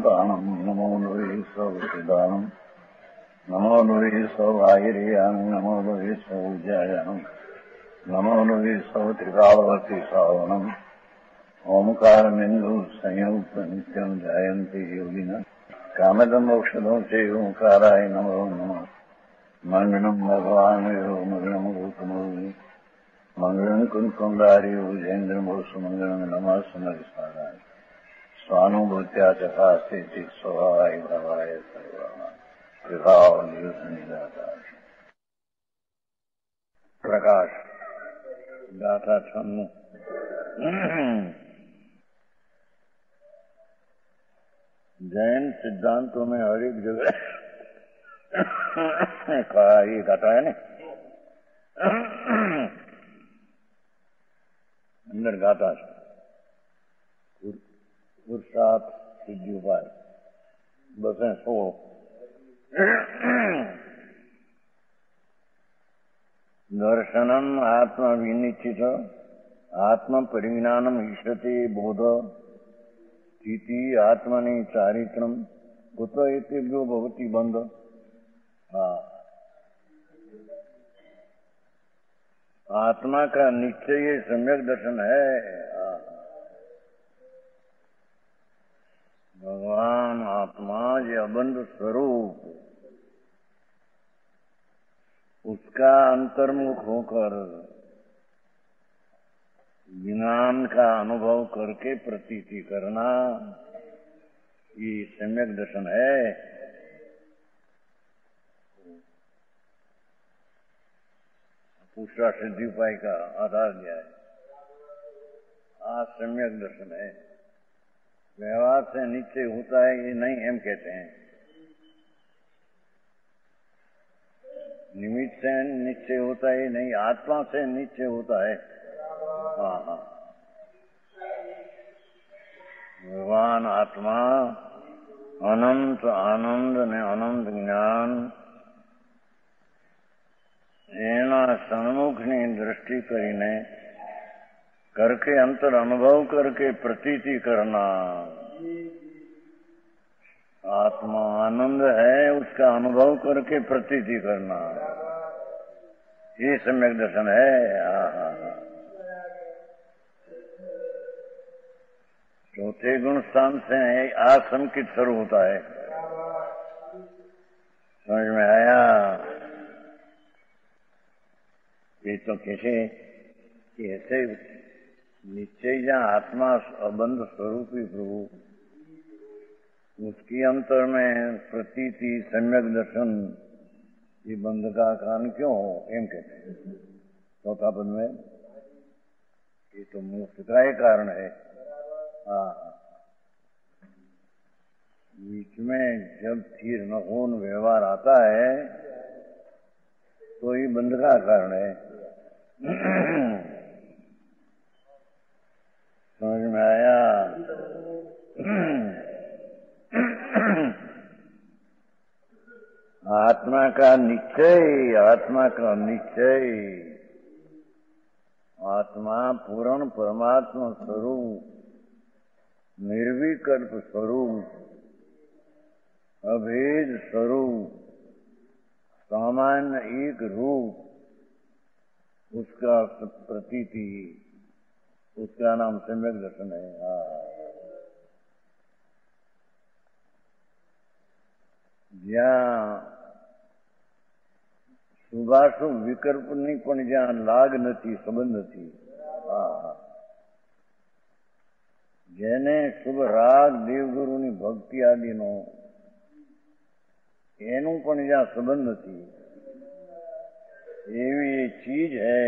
दानम नमो लोहि सौदानम नमो लोहि सौभागिरियां नमो लोहि सौज्यायां नमो लोहि सौत्रिकालवती सावनम ओंकारमिंदु संयुक्त नित्यं जायन्ति योगिनः कामदं मोक्षदं च ओंकाराय नमो नमः मंगलम भगवान मंगलम गौतमोनि मंगलम कुंकुंडारि उजेन्द्रमोसु मंगलम नमः समरिसाराय स्वानुभूत्या चकास्ते स्वभावाय भवाय सर्वमा प्रकाश गाथा छन्नु जैन सिद्धांतों में हर एक जगह कहा ये गाथा है ना अंदर गाथा पुरुषार्थ सिद्धि उपाय बस है 16 दर्शनम आत्मा विनिश्चित आत्म परिज्ञानम ईष्यते बोध स्थिति आत्मनि चारित्रम कुत्र एतेभ्यो भवति बंध। आत्मा का निश्चय ये सम्यक दर्शन है। भगवान आत्मा ये अबंध स्वरूप उसका अंतर्मुख होकर ज्ञान का अनुभव करके प्रतीति करना ये सम्यक दर्शन है। पुरुषार्थ सिद्धि उपाय का आधार दिया है। आज सम्यक दर्शन है। व्यवहार से निश्चय होता है ये नहीं हम कहते हैं, निमित्त से निश्चय होता है नहीं, आत्मा से निश्चय होता है। हाँ भगवान आत्मा अनंत आनंद ने अनंत ज्ञान एना सन्मुखनी दृष्टि करीने करके अंतर अनुभव करके प्रतीति करना। आत्मा आनंद है उसका अनुभव करके प्रतीति करना ये सम्यक दर्शन है। चौथे गुण स्थान से आसंकित शुरू होता है। समझ में आया? ये तो कैसे निश्चय जहाँ आत्मा अबंध स्वरूपी प्रभु उसकी अंतर में प्रतीति सम्यक दर्शन ये बंध का कारण क्यों हो एम कहते हैं चौथा पद में। ये तो मोक्ष का ही कारण है। बीच में जब स्थिर न होन व्यवहार आता है तो ये बंध का कारण है। समझ में आया? आत्मा का निश्चय, आत्मा का निश्चय, आत्मा पूर्ण परमात्मा स्वरूप, निर्विकल्प स्वरूप, अभेद स्वरूप, सामान्य एक रूप, उसका प्रतीति, उसका नाम सम्यक दर्शन है। જ્યાં શુભાશુભ વિકલ્પની પણ જ્યાં લાગ નથી, સંબંધ નથી, જેને શુભ રાગ દેવગુરુની ભક્તિ આદિનો એનું પણ જ્યાં સંબંધ નથી એવી એ ચીજ है।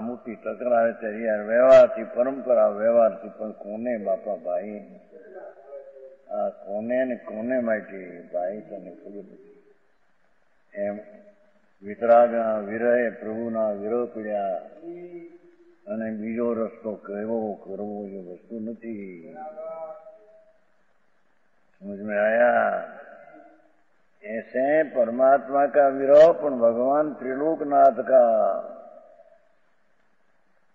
મોટી તકરાર છે યાર, વ્યવહારથી પરંપરા, વ્યવહારથી પણ કોને બાપા ભાઈ, કોને ને કોને માટે ભાઈ તને ખબર નથી એમ વિતરાગના વિરહે પ્રભુના વિરહ પીડ્યા અને બીજો રસ્તો કેવો કરવો એ વસ્તુ નથી। समझ में आया? ऐसे परमात्मा का विरह पण भगवान त्रिलोकनाथ का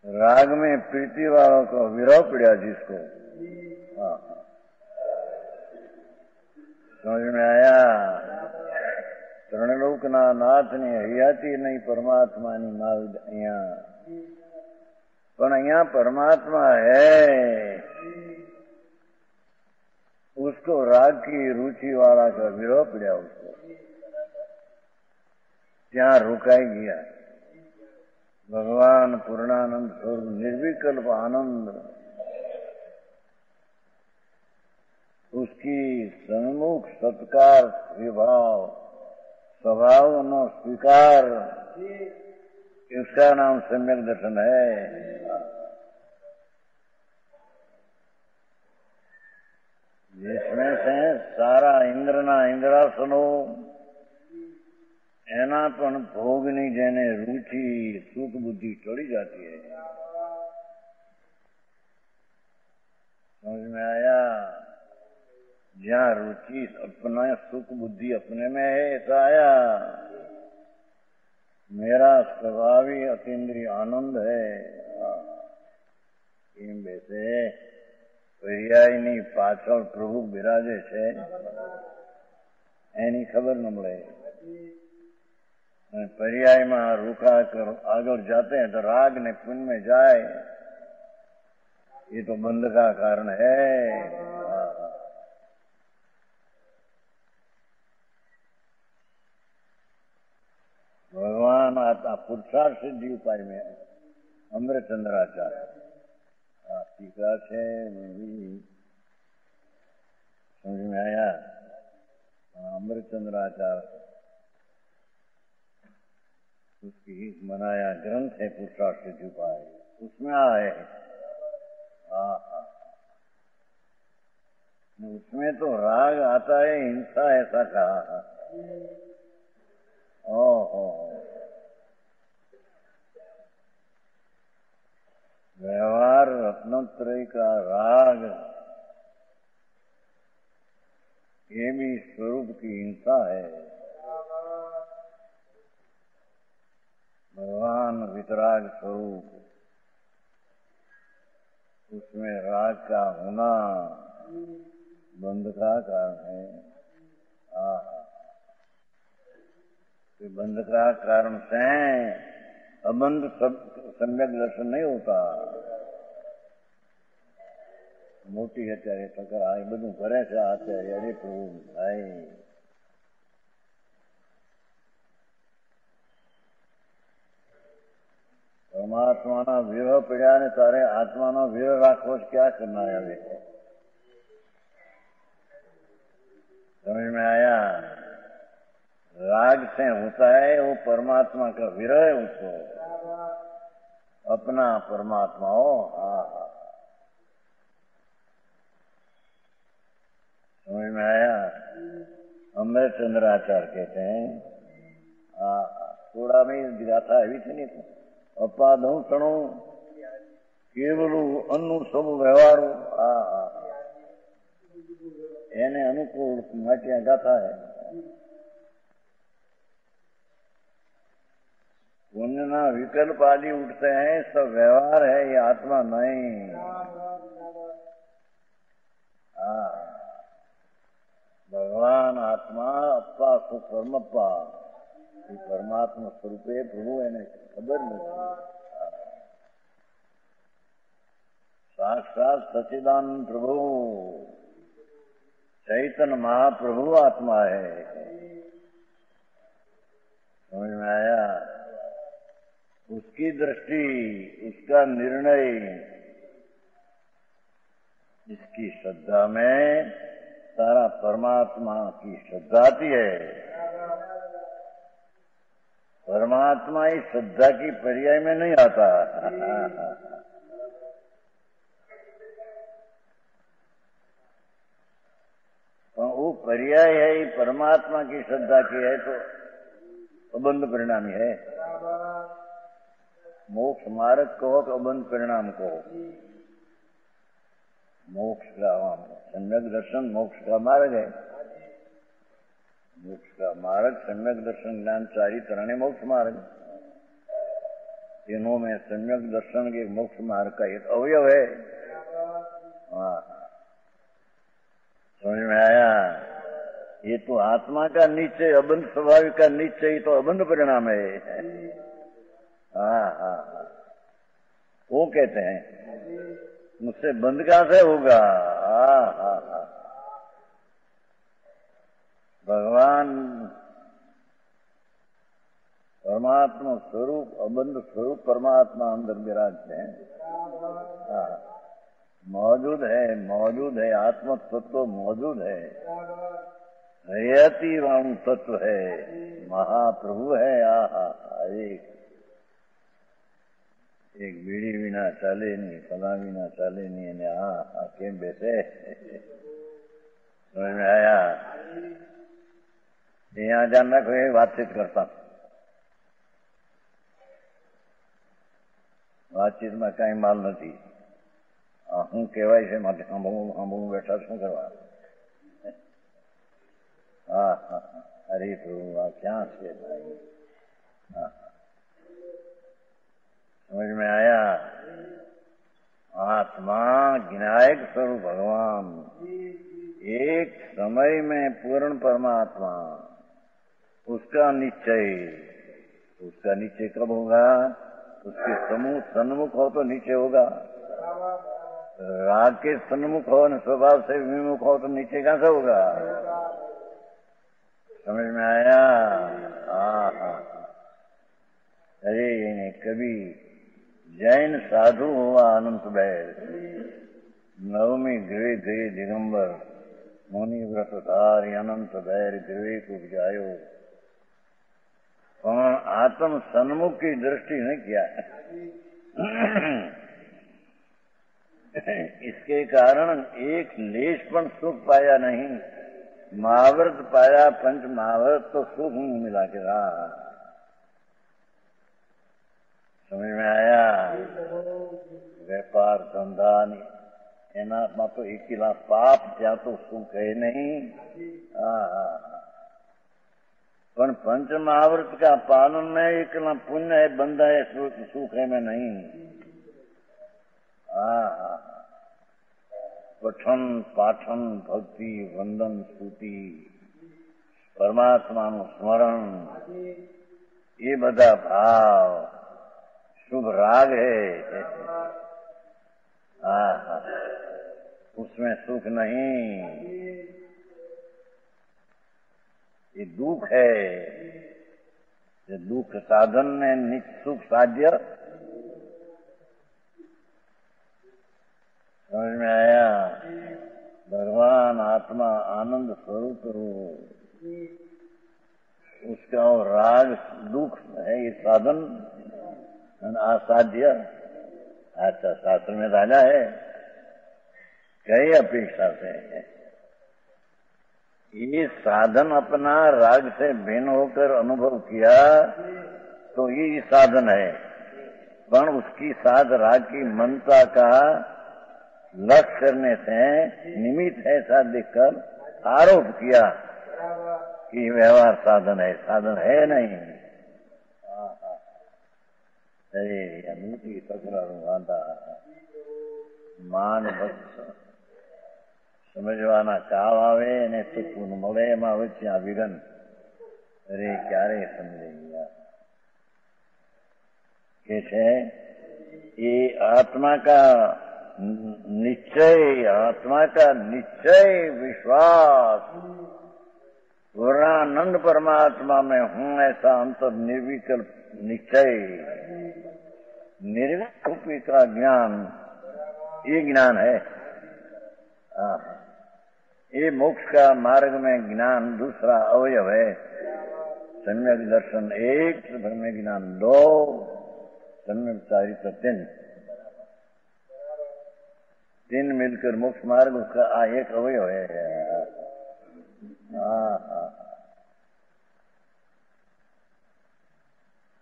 राग में प्रीति वालों को विरह पड़ा जिसको हाँ, समझ में आया? ત્રણલોકના નાથની હૈયાતી નહીં પરમાત્માની માલ અહીંયા, પણ અહીંયા परमात्मा है, उसको राग की रुचि वाला का विरोह पड़ा, उसको ત્યાં રોકાઈ ગયા। भगवान पूर्णानंद स्वरूप निर्विकल्प आनंद, उसकी सन्मुख सत्कार विभाव स्वभाव नो स्वीकार, इसका नाम सम्यक दर्शन है। जिसमें से सारा इंद्रना इंद्रासनो एना पण भोगनी जेने रुचि सुख बुद्धि चढ़ी जाती है। समझ में आया? जहाँ रुचि अपना सुख बुद्धि अपने में है, ऐसा आया। मेरा स्वभावी अतीन्द्रिय आनंद है। एम बेसे पर्यायनी पाछળ प्रभु बिराजे छे एनी खबर न મળે। पर्याय में रुका कर आगे जाते हैं तो राग ने पुण्य में जाए, ये तो बंध का कारण है। भगवान आता पुरुषार्थ सिद्धि उपाय में अमृतचंद्राचार्य टीका है, समझ में आया? अमृतचंद्राचार्य उसकी मनाया ग्रंथ है पुरुषार्थ सिद्धि उपाय, उसमें आए। उसमें तो राग आता है, हिंसा ऐसा कहा। ओहो, व्यवहार रत्नत्रय का राग ये भी स्वरूप की हिंसा है। भगवान वितराग स्वरूप, उसमें राग का होना बंध का कारण है। बंध का कारण से अबंध सम्यक दर्शन नहीं होता। मोटी અત્યારે ટકર આ બધું કરે છે આચાર્ય, અરે પ્રભુ ભાઈ પરમાત્માના વિરહ પડ્યા ને તારે આત્માનો વિરહ રાખવો જ ક્યાં કરના આવે? समझ में आया? राग से होता है वो परमात्मा का विरह है, उसको अपना परमात्मा हो। समझ में आया? अमृतचंद्राचार्य कहते हैं, थोड़ा में गाथा આવી છે ને, અપાદંસણો કેવલું અન્નું સબ વ્યવહારો એને અનુકૂળ માટે ગાથા है। पुण्यना विकल्प आदि उठते हैं, सब व्यवहार है, ये आत्मा नहीं। भगवान आत्मा अप्पा सुपरमप्पा परमात्मा स्वरूपे प्रभु एने खबर नहीं। साक्षात सच्चिदानंद प्रभु चैतन्य महाप्रभु आत्मा है। समझ में आया? उसकी दृष्टि, उसका निर्णय, इसकी श्रद्धा में सारा परमात्मा की श्रद्धा आती है। परमात्मा इस श्रद्धा की पर्याय में नहीं आता। वो पर्याय है, परमात्मा की श्रद्धा की है तो अबंध परिणामी है। मोक्ष मार्ग कहो कि अबंध परिणाम कहो, मोक्ष का सम्यक दर्शन मोक्ष का मार्ग है। मोक्ष का मार्ग सम्यक दर्शन ज्ञान चारि तरह मोक्ष मार्ग, तीनों में सम्यक दर्शन के मोक्ष मार्ग का एक अवयव है। हाँ, समझ में आया? ये तो आत्मा का निश्चय, अबंध स्वाभाविक का निश्चय तो अबंध परिणाम है। हाँ हाँ हाँ, वो कहते हैं मुझसे बंद कहां से होगा? हाँ हाँ हाँ, भगवान परमात्मा स्वरूप, अबंध स्वरूप परमात्मा अंदर विराजते हैं। हाँ, मौजूद है, आत्म तत्व मौजूद है, हयति वाणु तत्व है, महाप्रभु है। आहा, एक बीड़ी विना चाले नहीं, फला विना चाले नहीं। हाँ, केम बैठे, समझ में आया? यहाँ जानना कोई बातचीत करता, बातचीत में कई माल नहीं। हूँ कहवाय છે માટે સાંભળવું બેઠા શું કરવા? हाँ हाँ, अरे प्रभु क्या से भाई? हाँ, समझ में आया? आत्मा ज्ञायक स्वरूप भगवान, एक समय में पूर्ण परमात्मा, उसका निश्चय कब होगा? उसके सन्मुख हो तो नीचे होगा। राग के सन्मुख हो न स्वभाव से विमुख हो तो नीचे कहां से होगा? समझ में आया? हाँ, अरे कभी जैन साधु हुआ अनंत बैर, नवमी गृह गृह दिगंबर, मुनि व्रत धारी अनंत बैर गृह को उपजायो, आत्म सन्मुख की दृष्टि नहीं किया। इसके कारण एक लेश पण सुख पाया नहीं, महाव्रत पाया, पंच महाव्रत तो सुख नहीं मिला के रहा। समझ में आया? व्यापार धंधा एना तो एकेला पाप त्या तो सुख है नहीं। पण पंच महाव्रत का पालन में एकला पुण्य है, बंधा है, सुख है में नहीं। पठन पाठन भक्ति वंदन स्तुति परमात्मा नु स्मरण, ये बधा भाव शुभ राग है। उसमें सुख नहीं, ये दुख है। ये दुख साधन ने नित्य सुख साध्य। समझ में आया? भगवान आत्मा आनंद स्वरूप हो, उसका और राग दुख है, ये साधन असाध्य। अच्छा, शास्त्र में राजा है कई अपेक्षा से, ये साधन अपना राग से भिन्न होकर अनुभव किया तो ये साधन है, पर उसकी साध राग की मनता का लक्ष्य करने से निमित्त ऐसा देखकर आरोप किया कि व्यवहार साधन है नहीं। अरे अनूठी तकरारू वांधा मान भक्त समझवाना काव आवे ने चुकવું મળે એમાં વચ્ચે આ વિઘન। અરે ક્યારે સમજે કે છે ये आत्मा का निश्चय विश्वास, पूर्णानंद परमात्मा में हूँ ऐसा अंतर निर्विकल्प निश्चय, निर्विकल्पी का ज्ञान, ये ज्ञान है। ये मोक्ष का मार्ग में ज्ञान दूसरा अवयव है। सम्यक दर्शन एक, ब्रह्म ज्ञान दो, सम्यक चारित्र तीन मिलकर मोक्ष मार्ग उसका एक अवयव है।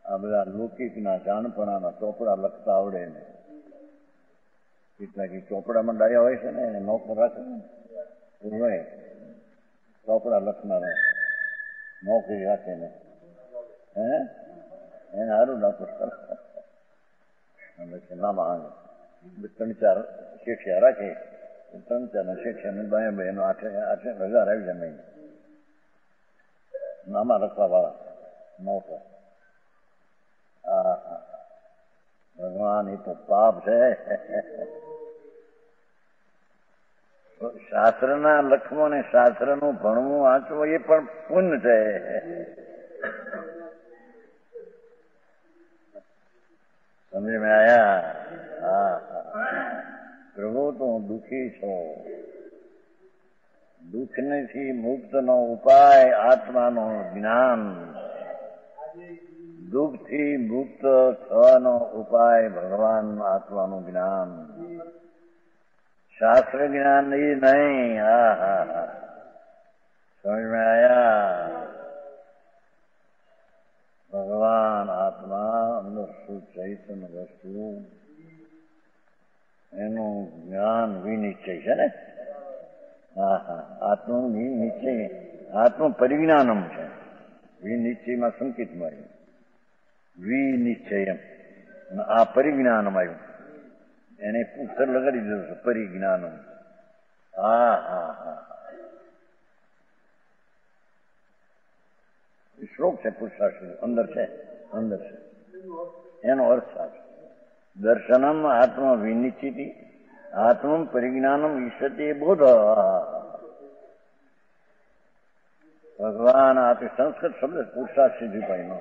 આ બધા લૌકિકના જાણપણાના ચોપડા લખતા આવડે ને, કેટલાક ચોપડામાં ડાયા હોય છે ને એને નોકર રાખે ને હોય, ચોપડા લખનારા નોકરી રાખે ને એને સારું નોકર ના માંગે, 3-4 શેઠિયા રાખે ત્રણ ચાર શિક્ષણ ભાઈ બહેનો 8,000 આવી જાય મહિને નામા લખવા વાળા નોકર. ભગવાન એ તો પાપ છે. શાસ્ત્રના લખવું ને શાસ્ત્રનું ભણવું વાંચવું એ પણ પુણ્ય છે. સમજ મેં આયા? હા. પ્રભુ તો હું દુઃખી છું. દુઃખથી મુક્તનો ઉપાય આત્માનું જ્ઞાન. દુઃખથી મુક્ત થવાનો ઉપાય ભગવાન આત્માનું જ્ઞાન. શાસ્ત્ર જ્ઞાન એ નહીં. સમજમાં આયા? ભગવાન આત્મા અંદર શું ચૈતન્ય વસ્તુ એનું જ્ઞાન વિનિશ્ચય છે ને. આત્મ વિનિશ્ચય આત્મ પરિજ્ઞાનમ છે. વિનિશ્ચયમાં સંકેત મળ્યું વિનિશ્ચયમ. આ પરિજ્ઞાનમ આવ્યું એને પુસ્તક લગાડી દીધું છે પરિજ્ઞાનમ. શ્લોક છે પુરુષાર્થ અંદર છે એનો અર્થ સાચો. દર્શનમ આત્મ વિનિશ્ચિતિ આત્મ પરિજ્ઞાનમ ઈશતે બોધ. ભગવાન આ સંસ્કૃત શબ્દ પુરુષાર્થ સિદ્ધિભાઈનો.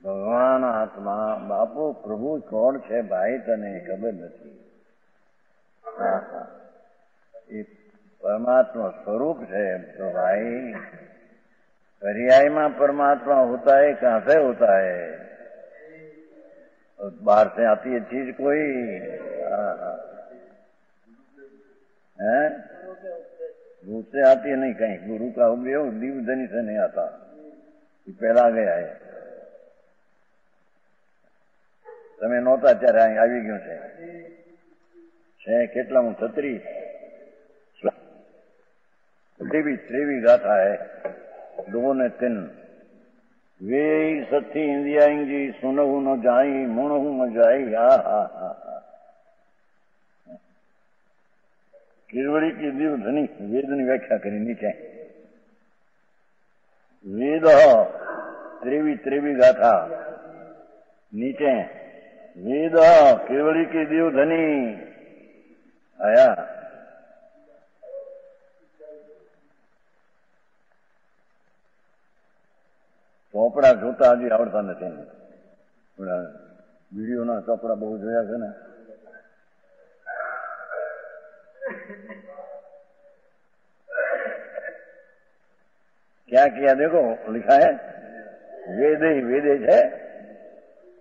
ભગવાન આત્મા બાપુ પ્રભુ કોણ છે ભાઈ તને ખબર નથી. એ પરમાત્મા સ્વરૂપ છે તો ભાઈ. पर्यायમાં परमात्मा होता है कहां से होता है? बाहर से आती है चीज कोई है? रूप से आती है नहीं. कहीं गुरु का उपयोग दिव्य धनी से नहीं आता. ये पहला गया है. તમે નહોતા ત્યારે અહીં આવી ગયું છે. કેટલામું 33 ગાથા હે 2 ને 3. वे सत्थी इंदिया इंगी सुनहु न जाई मुणहु न जाई. केवड़ी की दिव धनी वेद ની વ્યાખ્યા કરી નીચે. વેદ 23 ગાથા नीचे वेद केवड़ी की देव धनी आया. ચોપડા જોતા હજી આવડતા નથી. વિડીયોના ચોપડા બહુ જોયા છે ને. क्या किया देखो लिखा है वेद ही वेदे है.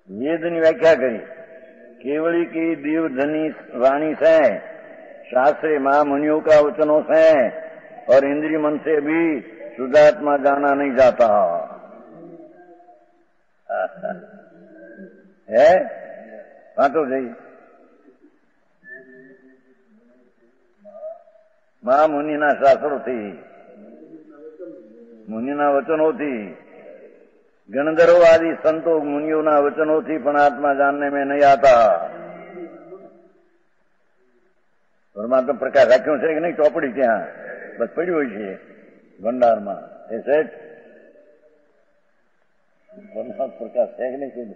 वेद ની व्याख्या करी. केवड़ी की दिव्य धनी वाणी से शास्त्री महामुनियों का वचनों से और इंद्रिय मन से भी शुद्धात्मा जाना नहीं जाता है. વાંચો જઈ. મહામુનિના શાસ્ત્રોથી મુનિના वचनों गणधर्व आदि संतो मुनियों ना वचनों थी पण आत्मा जानने में नहीं आता. परमात्मा प्रकाश राख्यो છે કે નહીં? ચોપડી ત્યાં બસ પડી હોય છે ભંડારમાં. એ સેટ પરમાત્મા પ્રકાશ છે કે નહીં?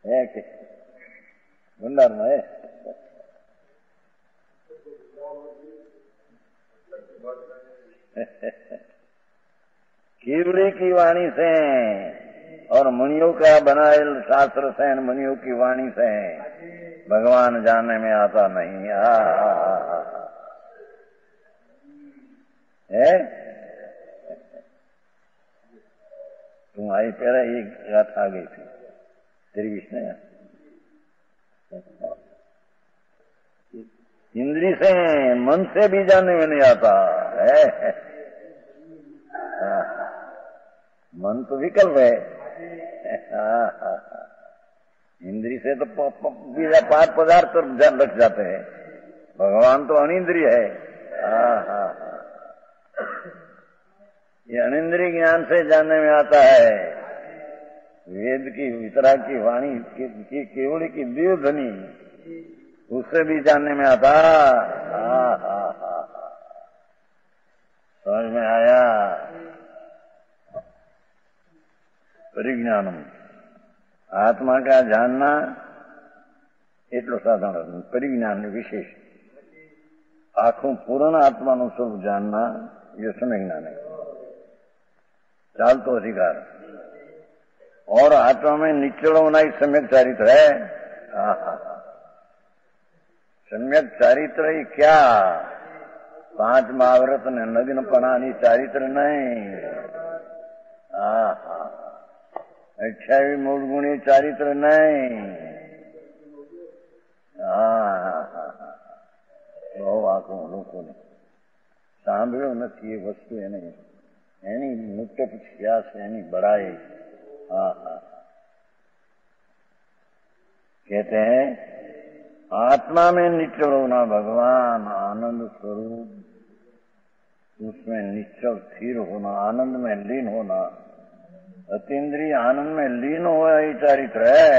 હે કે ભંડારમાં હે? केवड़ी की वाणी से और मुनियों का बनाएल शास्त्र से मुनियों की वाणी से भगवान जानने में आता नहीं है. तुम आई पहले एक गाथा आ गई थी 23 ने. इंद्री से मन से भी जानने में नहीं आता है. मन तो विकल्प है. इंद्रिय से तो बीजा 5 पदार्थ तो ध्यान रख जाते हैं. भगवान तो अनिंद्रिय है. ये अनिंद्रिय ज्ञान से जानने में आता है. वेद की वितरा की वाणी की केवड़ी की दिव्य ध्वनि उससे भी जानने में आता। समझ में आया। परिज्ञानम आत्मा का जानना એટલો સાધારણ પરિજ્ઞાન વિશેષ આખું પૂર્ણ આત્માનું સ્વરૂપ જાણના ये समय ज्ञान है। चाल तो अधिकार और आत्मा में निश्चल होना ही सम्यक चारित्र है। सम्यक चारित्र ही क्या 5 महाव्रत ने नग्न पणानी चारित्र नहीं। 28 मूल गुणी चारित्र नहीं। બહુ આંખો લોકોને સાંભળ્યો નથી એ વસ્તુ એની મુક્ત પ્રયાસ એની બड़ाई। कहते हैं आत्मा में निश्चल होना भगवान आनंद स्वरूप, उसमें निश्चल स्थिर होना, आनंद में लीन होना, अतीन्द्रिय आनंद में लीन हुआ ही चारित्र है।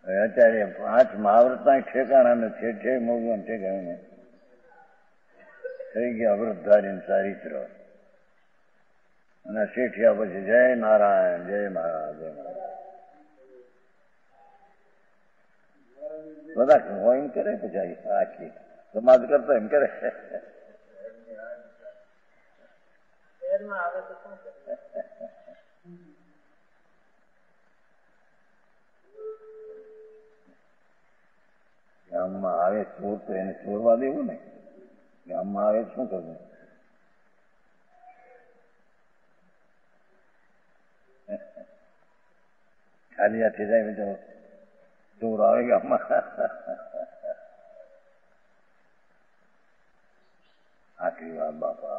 आचार्य 5 महाव्रतना ठेकाणा ने ठे मोगन ठेकाणे થઈ ગયા વ્રતધારી ચારિત્ર અને શેઠિયા પછી જય નારાયણ જય મહારાજ જય મહારાજ બધા એમ કરે પછી આખી સમાજ કરતો એમ કરે। ગામમાં આવે ચોર તો એને ચોરવા દેવું ને। ગામમાં આવે શું કરવું? ખાલી હાથે જાય તો ચોર આવે ગામમાં। આખરી વાત બાપા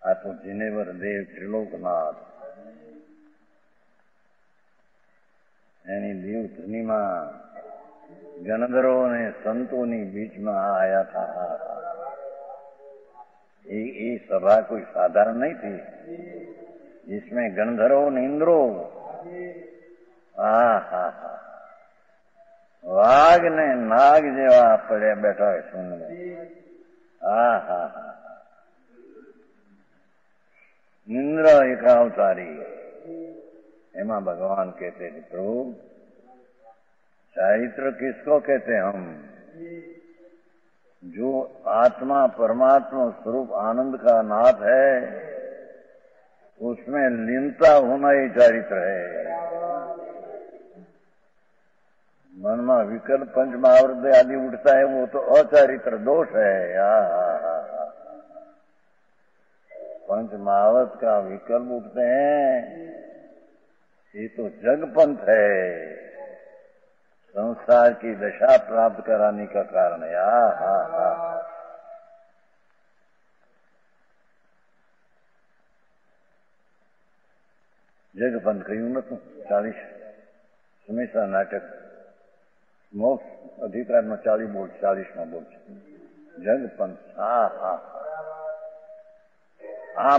આ તો જીનેવર દેવ ત્રિલોકનાથ એની દેવ ધુનીમાં ગણધરો ને સંતોની बीचમાં आया था। ये सभा कोई साधारण नहीं थी, इसमें गणधरो ने इंद्रो वाघ ने नाग जेवा पड़े बैठा है सुनने। इंद्र एक अवतारी एमा भगवान कहते थे प्रभु चारित्र किसको कहते हैं? हम जो आत्मा परमात्मा स्वरूप आनंद का नाथ है उसमें लीनता होना ही चारित्र है। मन में विकल्प पंच महाव्रत आदि उठता है वो तो अचारित्र दोष है। पंच महाव्रत का विकल्प उठते हैं ये तो जगपंथ है, संसार की दशा प्राप्त कराने का कारण है। जगपंथ कहूं न 40 हमेशा नाटक मोक्ष अधिकार में 40 बोल 40 में बोल जगपंथ।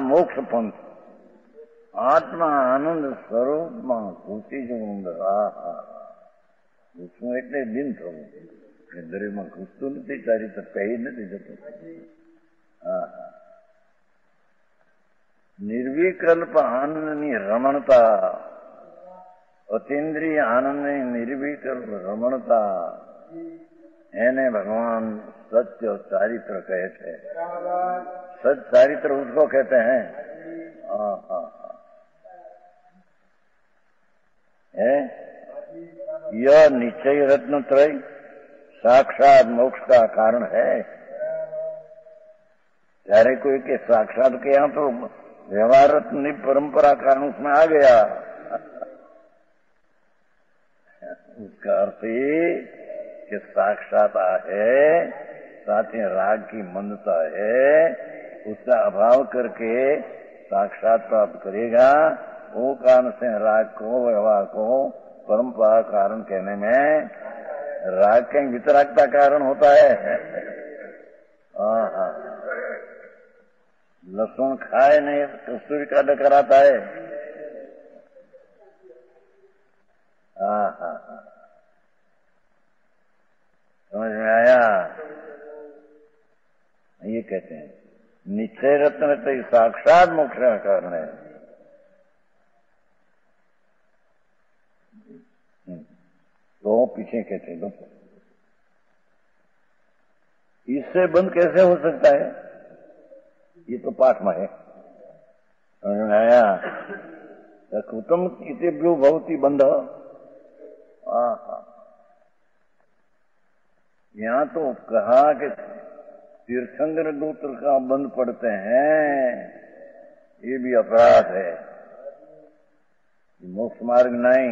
मोक्ष पंथ आत्मा आनंद स्वरूप में घुसी जવું અંદર। ઘૂસવું એટલે લીન થવું, દરેકમાં ઘૂસતું નથી, ચારિત્ર કહી નથી જતું। निर्विकल्प आनंदની રમણતા, અતિન્દ્રિય આનંદની निर्विकल्प રમણતા એને भगवान सत्य चारित्र कहे थे। सत्य चारित्र उसको कहते हैं। यह निश्चय रत्न त्रय साक्षात मोक्ष का कारण है। ત્યારે कोई के साक्षात के यहाँ तो व्यवहार रत्न परंपरा कारण उसमें आ गया। उसका अर्थ ये कि साक्षात है, साथ ही राग की मंदता है, उसका अभाव करके साक्षात प्राप्त करेगा। वो कारण से राग को व्यवहार को परंपरा कारण कहने में राग के वितरागता कारण होता है। लहसुन खाए नहीं कस्तूरी का डकर आता है, कहते हैं। निश्चय रत्न तो साक्षात मोक्ष का कारण है। तो पीछे कहते हैं दोस्तों, इससे बंद कैसे हो सकता है? ये तो पाठ में है, समझ में आया? कुतम इतेभ्यो भवति बंध। यहां तो कहा कि तीर्थंकर गोत्र का बंद पड़ते हैं, ये भी अपराध है। मोक्ष मार्ग नहीं,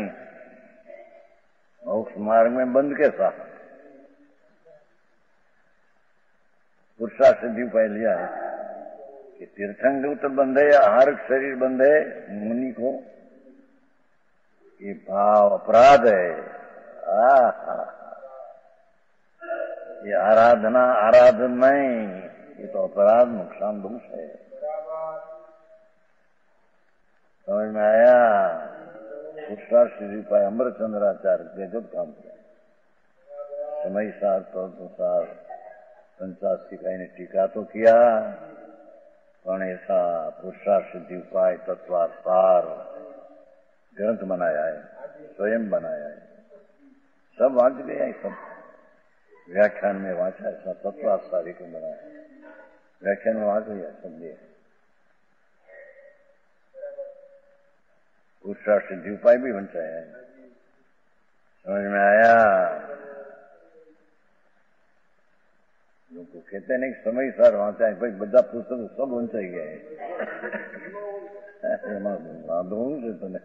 मोक्ष मार्ग में बंद कैसा? पुरुषा सिद्धि उपाय लिया है कि तीर्थंकर तो बंधे, हर शरीर बंधे मुनि को, ये भाव अपराध है। ये आराधन नहीं, ये तो अपराध, नुकसान, दोष है। समझ में आया? पुरुषा सिद्धि उपाय अमरचंद्राचार्य गजब काम किया। समय सार तत्वसार 85 का इन्हें टीका तो किया, पण ऐसा पुरुषार्थ सिद्धि उपाय तत्वासार ग्रंथ बनाया है, स्वयं बनाया है। सब वांच गया है, सब व्याख्यान में वांचा, ऐसा तत्वासार को बनाया, व्याख्यान में वांच गया समझे। पुरुषार्थ सिद्धि उपाय भी वंचाया है। समझ में आया? लोग कहते नहीं समय सार वांचा है, भाई બધા પુસ્તકો सब વંચાઈ ગયા એમાં વાંધો છે તને?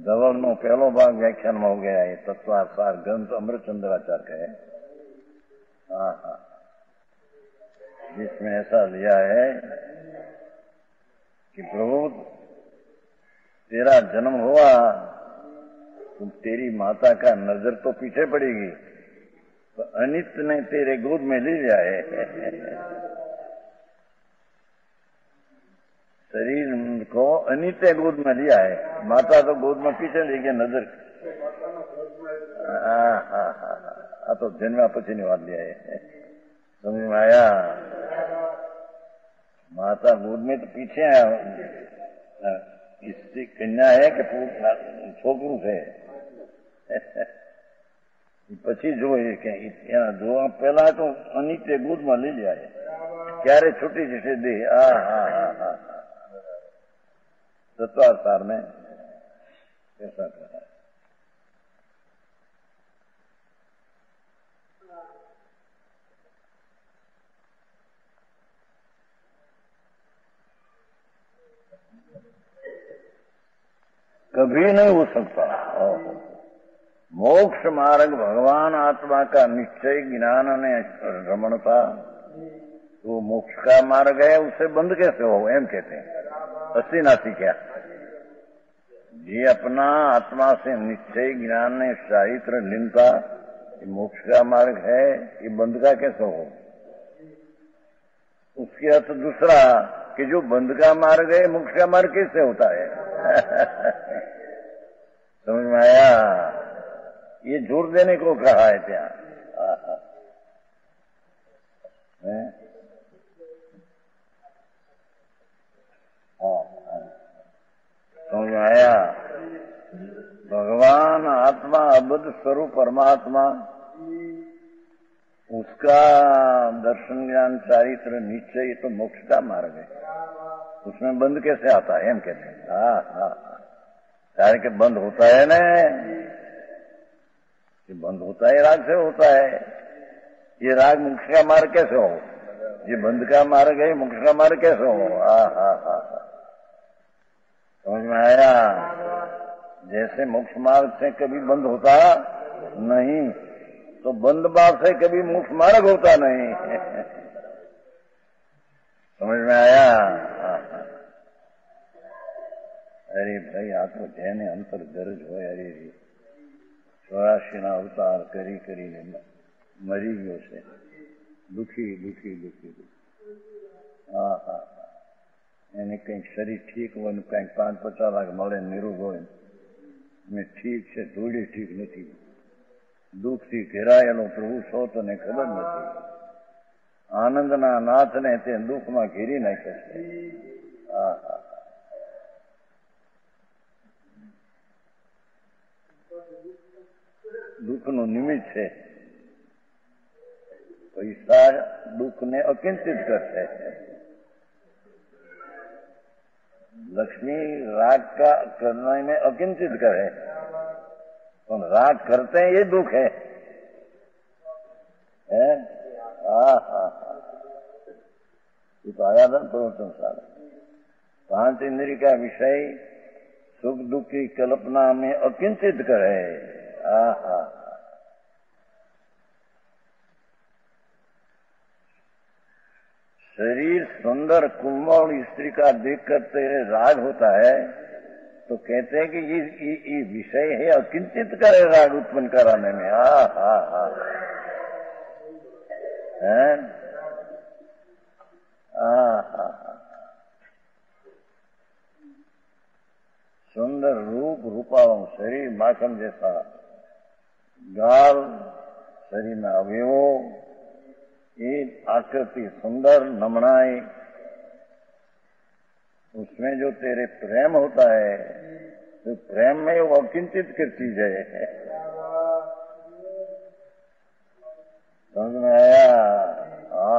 ધવલનો પહેલો ભાગ વ્યાખ્યાનમાં हो गया है, तत्वासार ग्रंथ अमरचंद्राचार्य का है। हाँ, जिसमें ऐसा लिया है कि प्रभु तेरा जन्म हुआ तो तेरी माता का नजर तो पीछे पड़ेगी, तो अनित ने तेरे गोद में ले लिया है। शरीर को अनित ने गोद में लिया है, माता तो गोद में पीछे ले गया नजर। हाँ, तो जन्मा पछी ने बात लिया है। समझ में आया? माता गोद में तो पीछे इसकी कन्या है कि छोकरू है। પછી જોઈએ કે ત્યાં જોવા પહેલા તો અનિત્ય ગોદમાં લઈ જાય, ક્યારે છૂટી જશે દેહ? तत्वासार में ऐसा कहा। कभी नहीं हो सकता। मोक्ष मार्ग भगवान आत्मा का निश्चय ज्ञान ने रमणता, वो मोक्ष का मार्ग है, उससे बंद कैसे हो? एम कहते हैं अस्सी नासी क्या जी अपना आत्मा से निश्चय ज्ञान ने चारित्र लीनता, ये मोक्ष का मार्ग है, ये बंद का कैसे हो? उसके अर्थ दूसरा कि जो बंद का मार्ग है, मोक्ष का मार्ग कैसे होता है? समझ में आया? ये जोर देने को कहा है ત્યાં। समझ में आया? भगवान आत्मा अबद्ध स्वरूप परमात्मा, उसका दर्शन ज्ञान चारित्र निश्चय, ये तो मोक्ष का मार्ग है, उसमें बंद कैसे आता है? एम कहते हैं। कारण के बंद होता है ना, ये बंद होता है, राग से होता है। ये राग मोक्ष का मार्ग कैसे हो? ये बंद का मार्ग है, मोक्ष का मार्ग कैसे हो? समझ में आया? जैसे मोक्ष मार्ग से कभी बंद होता नहीं, तो बंद बात से कभी मोक्ष मार्ग होता नहीं। समझ में आया? अरे भाई, आ तो जेने अंतर गरज हो, अरे 84 અવતાર કરી કરીને મરી ગયો છે, દુખી દુખી દુખી દુખી। એને કંઈક શરીર ઠીક હોય ને કંઈક 5-50 લાખ મળે, નિરોગ હોય ને ઠીક છે, થોડી ઠીક નથી, દુઃખથી ઘેરાયેલો પ્રભુ છો તને ખબર નથી। આનંદના નાથને તે દુઃખમાં ઘેરી નાખે છે. આહા, દુઃખનું નિમિત્ત છે. પૈસા દુઃખને અકિંચિત કરશે. लक्ष्मी राग का करने में अकिंचित करे, तो राग करते हैं ये दुख है. ये तो आया था प्रवचन सारा. 5 इंद्रिय का विषय सुख दुख की कल्पना में अकिंचित करे. आहा, शरीर सुंदर कोमल स्त्री का देखकर तेरे राग होता है, तो कहते हैं कि ये विषय है अकिंचित करे राग उत्पन्न कराने में. हा हा हा, सुंदर रूप रूपाओं शरीर माखन जैसा, गाल शरीर में अवयवों, ये आकृति सुंदर नमनाई, उसमें जो तेरे प्रेम होता है, तो प्रेम में वो अकिंचित की चीज है. समझ में आया? हा.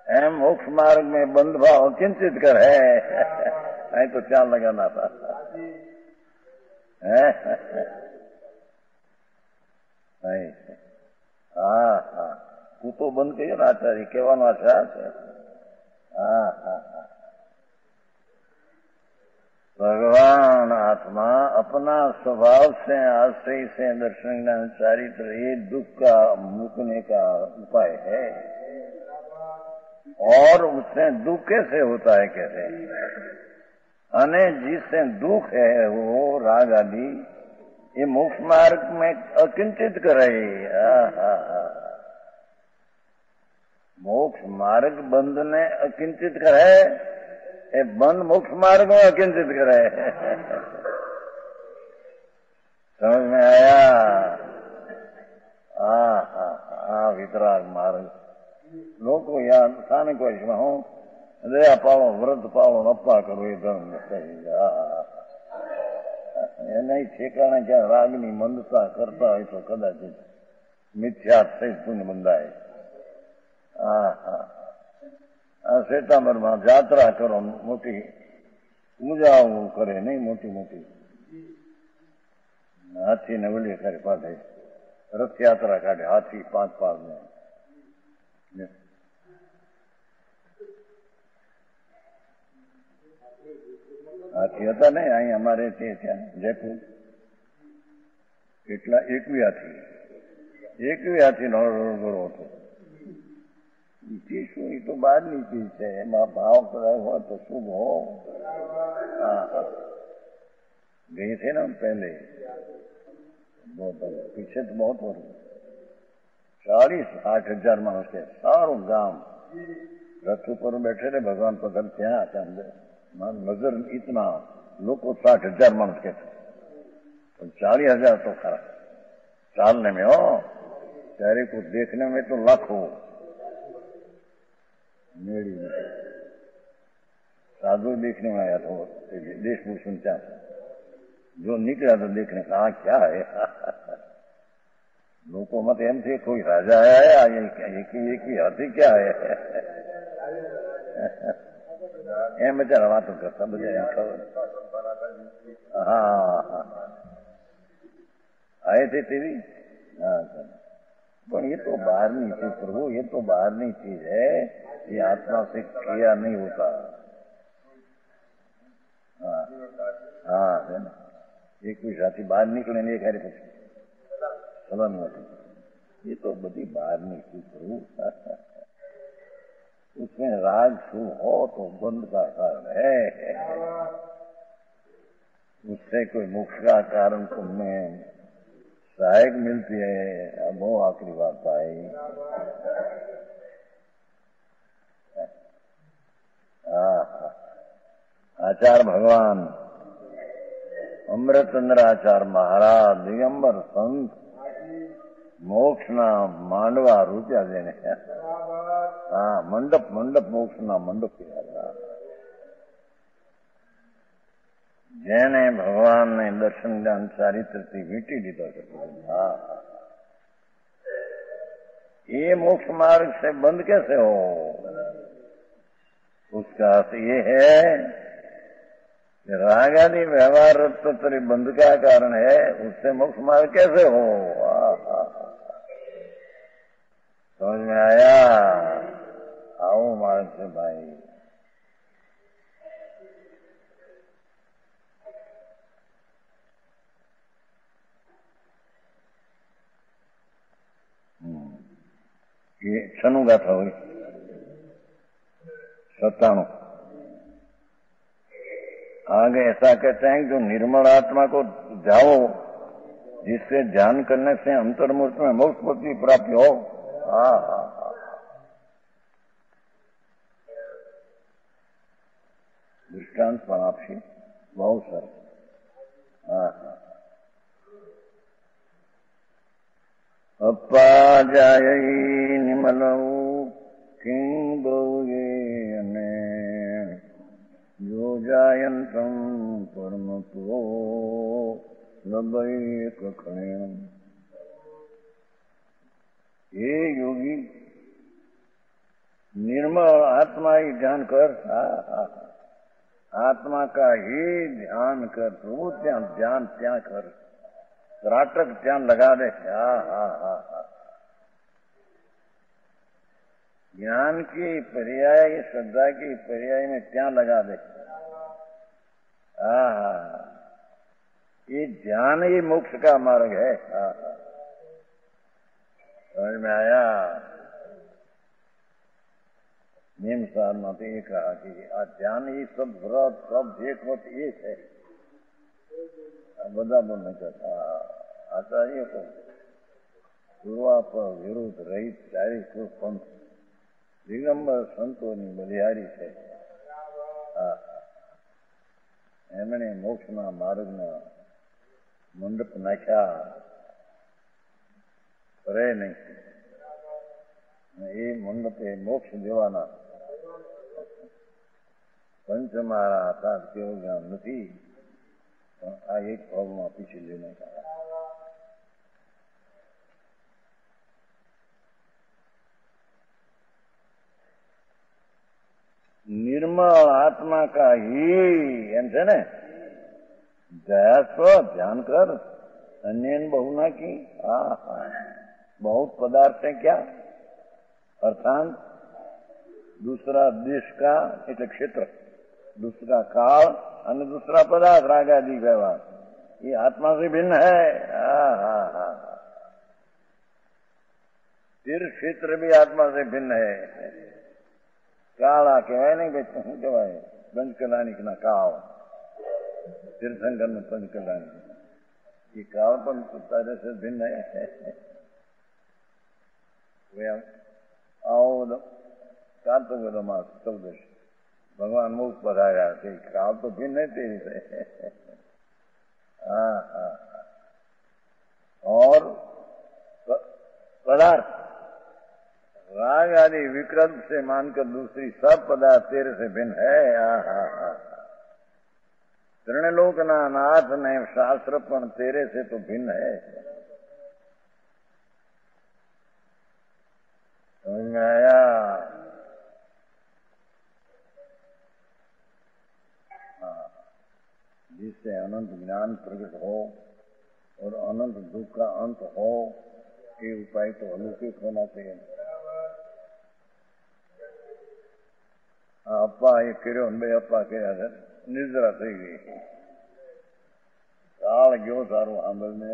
एम मोक्ष मार्ग में बंध भाव अकिंचित कर है. नहीं तो चाल लगाना था. नहीं. હા, તું તો બંધ કર્યો ને આચાર્ય કહેવાનો આશા છે. હા, भगवान आत्मा अपना स्वभाव से आश्रय से दर्शन ज्ञान चारित्र ये दुख का मुकने का उपाय है. और उससे दुख कैसे होता है, कैसे? अने जिससे दुख है वो राग आदि ये मोक्ष मार्ग में अकिंचित करे. मोक्ष मार्ग बंध ने अकिंचित करे, ये बंध मोक्ष मार्ग में अकिंचित करे. समझ में आया? हा, वितराग मार्ग. લોકો યાદ સ્થાનિક વૈષ્ણવ હું દયા પાળો, વ્રત પાળો, અપ્પા કરો એ ધર્મ નથી. એના ઠેકાણે ક્યાં રાગની મંદતા કરતા હોય તો કદાચ મિથ્યા સહિત પુણ્ય બંધાય. આ શ્વેતાંબરમાં જાત્રા કરો, મોટી પૂજાઓ કરે નહીં, મોટી મોટી હાથી ને વલી કરે પાછે રથયાત્રા કાઢે, હાથી 5 પાળને. હાથી હતા ને અહીં અમારે તે ત્યાં જયપુર, કેટલા 21 હાથીનો ઘોડો હતો. શું એ તો બહારની ચીજ છે, એમાં ભાવ કરાય હોય તો શુભ હો. गए थे ना पहले, बहुत पीछे तो बहुत वर्ष, 40-60 हजार मानस के सारो गांव रथ ऊपर बैठे थे. भगवान पधर ત્યાં नजर इतना लोग 60 हजार मानस के थे, 40 हजार तो खरा चालने में हो, चारे को देखने में तो लाखों. मेरी साधु देखने में आया था देश भूषण क्या जो निकला तो देखने का क्या है. लोगों मत एम थे कोई राजा आया, एक ही हाथी क्या है. एम बेचारा बातों करता बजा खबर. हाँ आए थे तेरी. हाँ, पर ये तो बाहरनी चीज प्रभु, ये तो बाहरनी चीज है, ये आत्मा से किया नहीं होता. हाँ है ना, एक कोई साथी बहार निकले ने खैर પછી ચલન નથી. ये तो बड़ी बाहरनी चीज प्रभु. उसमें राग शु हो तो बंद का कारण है, उससे कोई मोक्ष का कारण तुम्हें सहायक मिलती है. अब वो आखिरी बात आई. आचार्य भगवान अमृतचंद्र आचार्य महाराज दिगंबर संत મોક્ષના માંડવા રૂપિયા જેને હા મંડપ મંડપ મોક્ષના મંડપ જેને ભગવાનને દર્શન જ્ઞાન ચારિત્રથી વીંટી દીધો છે હા ये मोक्ष मार्ग से बंद कैसे हो? उसका अर्थ ये है कि राग आदि व्यवहार तो तेरे बंद का कारण है, उससे मोक्ष मार्ग कैसे हो? समझ में आया? आओ मार्ग से भाई। ये छनु गाथा हुई 97। आगे ऐसा कहते हैं जो निर्मल आत्मा को जाओ जिससे ध्यान करने से अंतर्मुख में मोक्ष पद की प्राप्ति हो। हाँ हाँ हाँ दृष्टांत पर आपसी बहुत सर। हाँ हाँ अप्पा जाय निमलऊ किं बहुये अने जो जायंतम परमपो लबई कखणेम। ये योगी निर्मल आत्मा ही ध्यान कर। आत्मा का ही ध्यान कर, प्रभु ध्यान त्या कर, राटक ध्यान लगा दे। ज्ञान की पर्याय श्रद्धा की पर्याय में ध्यान लगा दे। ये ध्यान ही मोक्ष का मार्ग है। समझ में आया? नियम सार मत ये कहा कि ध्यान ही सब व्रत सब एक मत एक है। બધા બોલને કરતા આચાર્ય તો પૂર્વા પર વિરુદ્ધ રહિત ચારી પંથ દિગંબર સંતોની બલિહારી છે। એમણે મોક્ષના માર્ગના મંડપ નાખ્યા કરે નહીં। એ મંડપે મોક્ષ દેવાના પંચમારા હતા તેઓ જ્ઞાન નથી। आ एक भाव में पीछे लेने का निर्मल आत्मा का ही एम से ने ध्यान कर अन्य बहुना की। बहुत पदार्थ है क्या अर्थात दूसरा देश का એટલે क्षेत्र, दूसरा काल અને दूसरा पदार्थ राग आदि व्यवहार ये आत्मा से भिन्न है। तीर्थ क्षेत्र भी आत्मा से भिन्न है। काला कहवाय नहीं बेचते શું કહેવાય पंचकलानिक ना काल तीर्थंकर में पंचकलानिक ये काल पण तारे से भिन्न है। वे आओ कार्तिक मास 14 भगवान मुख पधारा कि काल तो भिन्न है तेरी से। और पदार्थ राग आदि विकल्प से मानकर दूसरी सब पदार्थ तेरे से भिन्न है। त्रिलोक ना नाथ ने शास्त्र पण तेरे से तो भिन्न है। समझ में आया? जिससे अनंत ज्ञान प्रकट हो और अनंत दुख का अंत हो, ये उपाय तो अलौकिक होना चाहिए। अप्पा ये કર્યો બે અપ્પા કર્યા છે નિદ્રા થઈ ગઈ કાળ ગયો સારું સાંભળને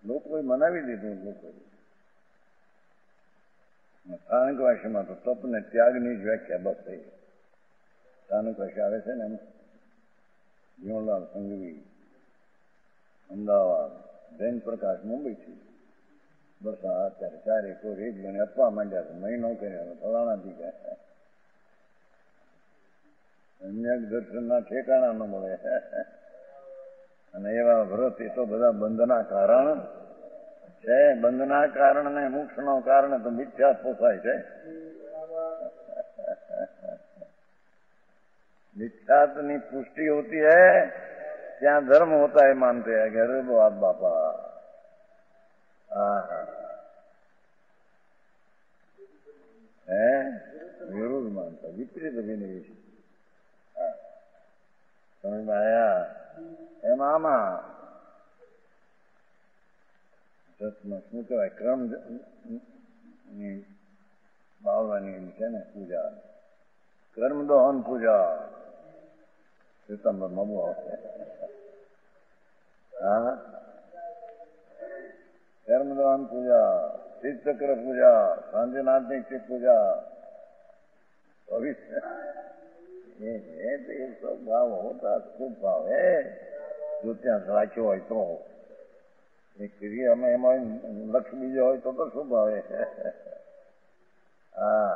લોકોએ મનાવી દીધું। લોકોએ સ્થાનિક ભાષામાં તો તપને ત્યાગની જ વ્યાખ્યા બસ થઈ। સ્થાનિક ભાષા આવે છે ને જીવનલાલ સંઘવી અમદાવાદ જૈન પ્રકાશ મુંબઈથી બસ અત્યારે ચારે કોઈ એક જણે આપવા માંડ્યા છે મહિનો કર્યા ફલાણાથી ગયા અન્ય દર્શનના ઠેકાણા ન મળે અને એવા વ્રત એ તો બધા બંધના કારણ છે બંધના કારણે મોક્ષનો કારણે તો મિથ્યા પોસાય છે. मिथ्यात्व पुष्टि होती है ત્યાં धर्म होता है मानते हैं कि अरे बाप बापा है विरोध मानता विपरीत अभिनिवेश समझ में आया. એમ આમાં શું કહેવાય ક્રમ બાવવાની છે ને પૂજા કર્મ દહન પૂજા સિતમ્બરમાં બહુ આવશે. હા કર્મ દહન પૂજા શીતચક્ર પૂજા સાંજનાથની પૂજા ભવિષ્ય सब भाव होता खूब भाव है जो ત્યાં રાખ્યો હોય તો એક ક્રિયા અમે એમાં લક્ષ્ય બીજો હોય તો શું ભાવે. હા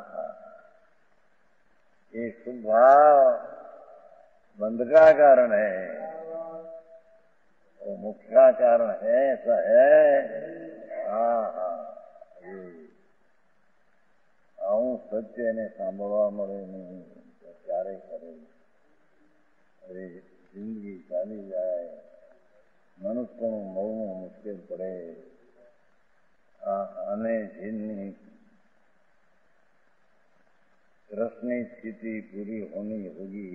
ये शुभ भाव बंध का कारण है वो मुक्त का कारण है ऐसा है. हाँ આવું સત્ય એને સાંભળવા મળે નહીં તો ક્યારે કરે. અરે જિંદગી ચાલી જાય મનુષ્યનું મળવું મુશ્કેલ પડે. અને જેની रसनी स्थिति पूरी होनी होगी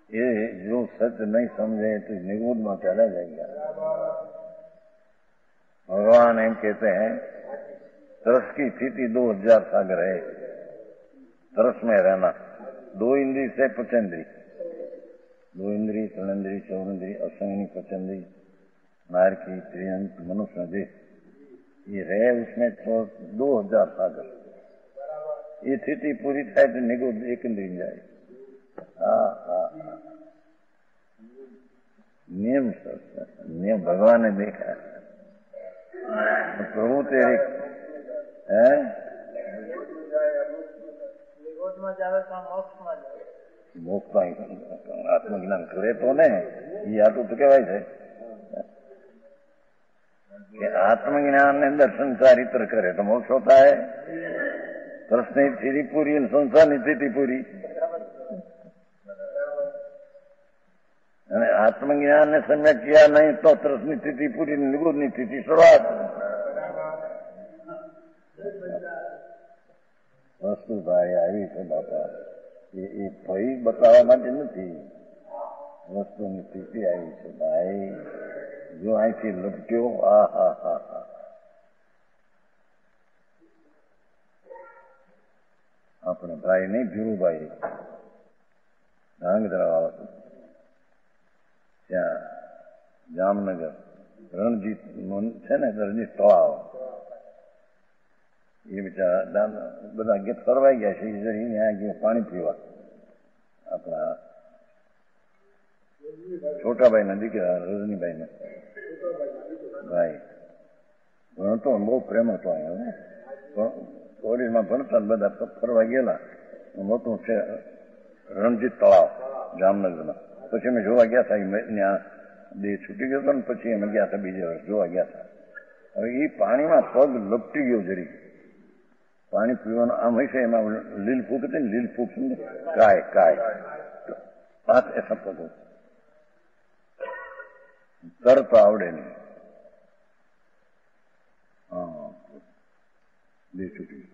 ये जो सत्य नहीं समझे तो निगूढ़ में चला जाएगा. भगवान एम कहते हैं तरस की स्थिति 2000 सागर है. तरस में रहना 2 इंद्री से 5 इंद्री 2 इंद्री 3 इंद्री 4 इंद्री असंगनी 5 इंद्री नार की त्रियंत मनुष्य देह ये रहे उसमें तो 2000 सागर. ये स्थिति पूरी થાય તો નિગુડ એક इंद्री जाए. नियम भगवान ने देखा तो प्रभु तेरे है मोक्ष आत्मज्ञान करे तो ने ये आटू तो कहेवाय છે कि आत्मज्ञान ने दर्शन चारित्र करे तो मोक्ष होता है. तरसनी स्थिति पूरी संसाરની स्थिति पूरी અને આત્મજ્ઞાન ને सम्यक किया नहीं तो तरसनी स्थिति पूरी निगुढ़ની स्थिति शुरुआत. વસ્તુ ભાઈ આવી છે બાપા એ ભય બતાવવા માટે નથી વસ્તુની સ્થિતિ આવી છે ભાઈ. જો અહીંથી લપટ્યો આપણે ભાઈ નહીં ધીરુભાઈ ધાંગધ્રા વાળા ત્યાં જામનગર રણજીત છે ને રણજીત તળાવ એ બિચારા બધા ગીત ફરવાઈ ગયા છે ત્યાં ગયો પાણી પીવા. આપણા છોટાભાઈના દીકરા રજનીભાઈને ભાઈ ભણતો બહુ પ્રેમ હતો અહીંયા કોલેજમાં ભણતા બધા ફરવા ગયેલા. મોટું છે રણજીત તળાવ જામનગરમાં. પછી અમે જોવા ગયા હતા ત્યાં દેહ છૂટી ગયો હતો ને પછી અમે ગયા હતા બીજે વર્ષ જોવા ગયા હતા. હવે એ પાણીમાં પગ લપટી ગયો જરી પાણી પીવાનું આમ હશે એમાં લીલ ફૂક હતી ને લીલ ફૂક સમજે કાય હાથ એસા પગ તરત આવડે નહીં. હા દેહ છૂટી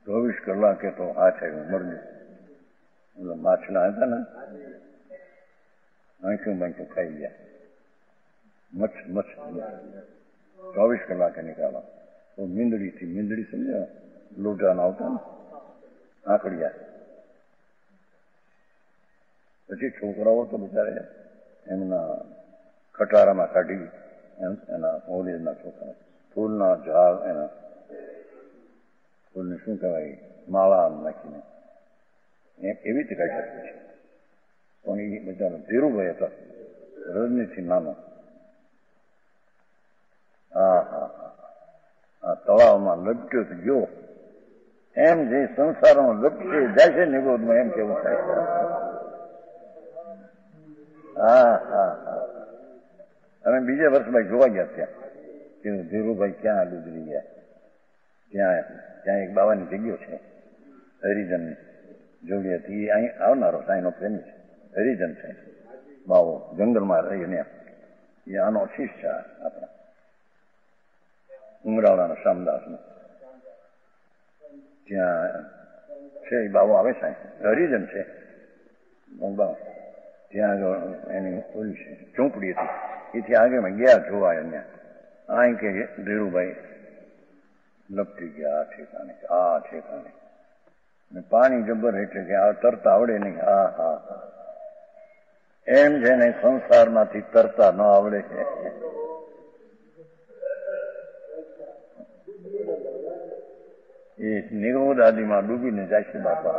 24 કલાકે તો હાથ આવ્યો મરજો માછલા હતા ને આંખું બાંખું ખાઈ ગયા. મચ્છ 24 કલાકે નીકાળો તો મીંદડી સમજો લોટાના આવતા ને આંકડિયા. પછી છોકરાઓ તો બિચારે એમના ખટારામાં કાઢી એના કોલેજના છોકરા ફૂલના ઝાડ એના ફૂલને શું કહેવાય માળા નાખીને એવી રીતે કાઢી શકે છે. પણ એ બિચારો ધીરુભાઈ હતા રજનીથી નાનો. આ તળાવમાં લપટ્યો તો ગયો એમ જે સંસારમાં લપટે જાય છે નિરોધમાં એમ કેવું થાય. હવે અમે બીજે વર્ષમાં જોવા ગયા ત્યાં કે ધીરુભાઈ ક્યાં ગુજરી ગયા. ત્યાં એક બાવાની જગ્યા છે હરિજનની જોડી હતી. અહીં આવનારો સાંઈનો પ્રેમી છે, હરિજન છે બાવો, જંગલમાં રહીને. એ આનો શિષ્ય આપણા ઉમરાવડાનો શામદાસનો ત્યાં છે. એ બાવો આવે સાંઈ હરિજન છે. ત્યાં આગળ એની ઓલી છે ચોપડી હતી. એથી આગળ ગયા જોવા. અહીંયા અહીં કે ધીરુભાઈ લપટી ગયા આ ઠેકાણે, આ ઠેકાણે. પાણી જબર એટલે કે આ તરતા આવડે નહીં. હા હા હા, એમ જેને સંસારમાંથી તરતા ન આવડે છે. એ નિગોદ આદિમાં ડૂબીને જાય છે બાપા.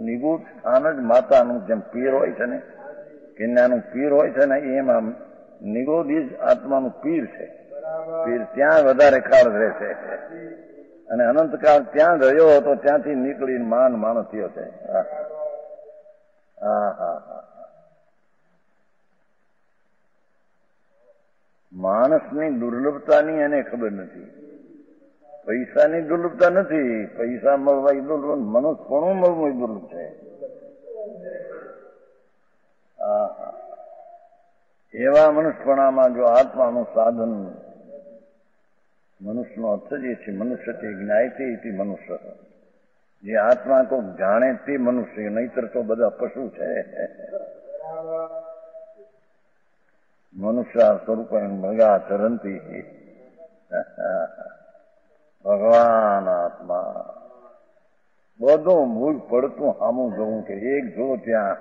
નિગૂઢ સ્થાન જ માતાનું જેમ પીર હોય છે ને, કન્યાનું પીર હોય છે ને, એમાં નિગોદ જ આત્માનું પીર છે. પીર ત્યાં વધારે કાળ રહેશે અને અનંતકાળ ત્યાં રહ્યો હતો. ત્યાંથી નીકળીને માણસ થયો છે. હા હા હા, માણસની દુર્લભતાની એને ખબર નથી. પૈસાની દુર્લભતા નથી. પૈસા મળવા એ દુર્લભ, મનુષ્યપણું મળવું એ દુર્લભ છે. એવા મનુષ્યપણામાં જો આત્માનું સાધન, મનુષ્યનો અર્થ જ એ છે. મનુષ્ય તે જ્ઞાયતે ઇતિ મનુષ્ય. જે આત્મા કોઈ જાણે તે મનુષ્ય, નહીતર તો બધા પશુ છે. મનુષ્ય સ્વરૂપ મૃગા ચરંતી. ભગવાન આત્મા બધું ભૂલ પડતું સામું જોવું કે એક જો ત્યાં.